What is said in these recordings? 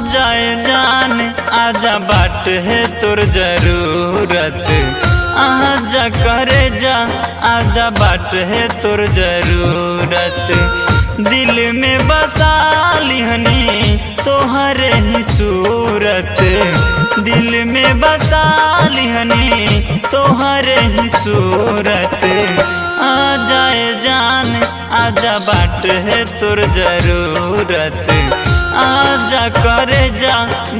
जाए जान आजा बाट है तोर जरूरत, आजा करे जा आजा बाट है तोर जरूरत। दिल में बसा लिहनी तोहरे ही सूरत, दिल में बसा लिहनी तोहरे ही सूरत। आ जाए जान आजा बाट है तोर जरूरत, आजा करे जा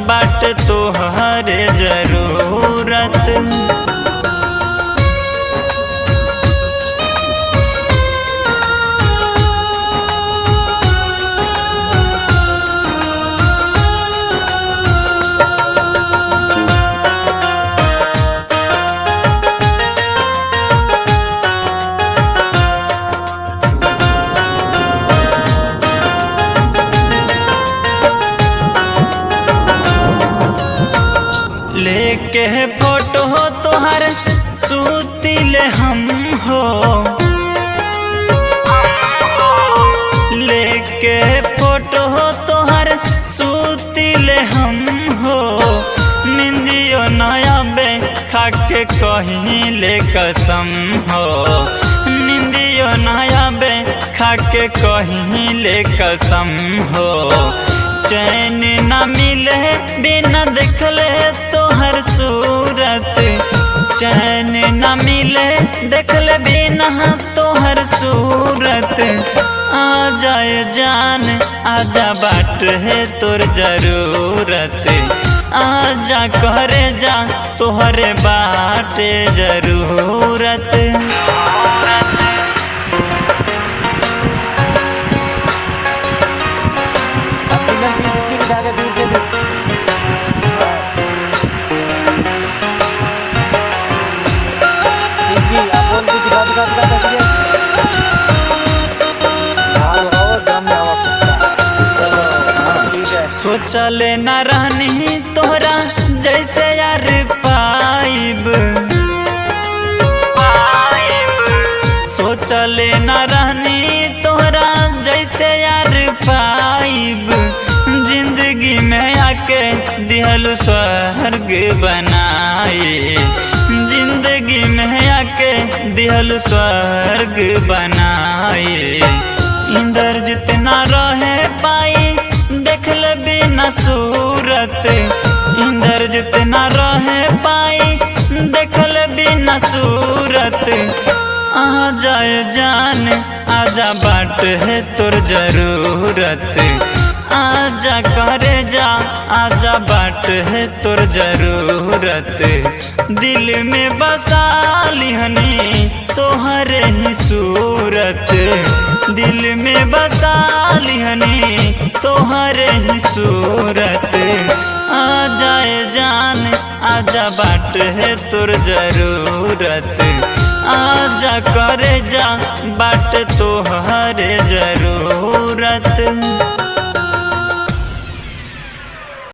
बाट तोहरे जरूरत। लेके फोटो तोहर सूतिले हम हो, लेके फोटो तोहर सूतिले हम हो। निंदियो नया बे खाके कहीं ले कसम हो, निंदियो नया बे खाके कहीं ले कसम हो। चैन न मिले बिना देखले तोहर सूरत, चैन न मिले देखले बिना तोहर सूरत। आ जाए जान आजा बाट है तोर जरूरत, आजा करे जा तोहरे बाटे जरूरत। सोचले न रहनी तोहरा जैसे यार पाइब, सोचले न रहनी तोहरा जैसे यार पाइब। जिंदगी में आके दिहल स्वर्ग बनाए, जिंदगी में आके दिहल स्वर्ग बनाए। इंद्रजीत न रहे पाई देखल बिना सूरत, इंद्रजीत न रहे पाई देखल बिना सूरत। आ जाए जान आजा बाट है तोर जरूरत, आजा करे जा आजा बाट है तोर जरूरत। दिल में बसा लिहनी तोहरे ही सूरत, दिल में बसा लिहनी तोहरे ही सूरत। आ जाए जान आजा बाट है तोर जरूरत, आजा करे जा बाट तोहरे जरूरत।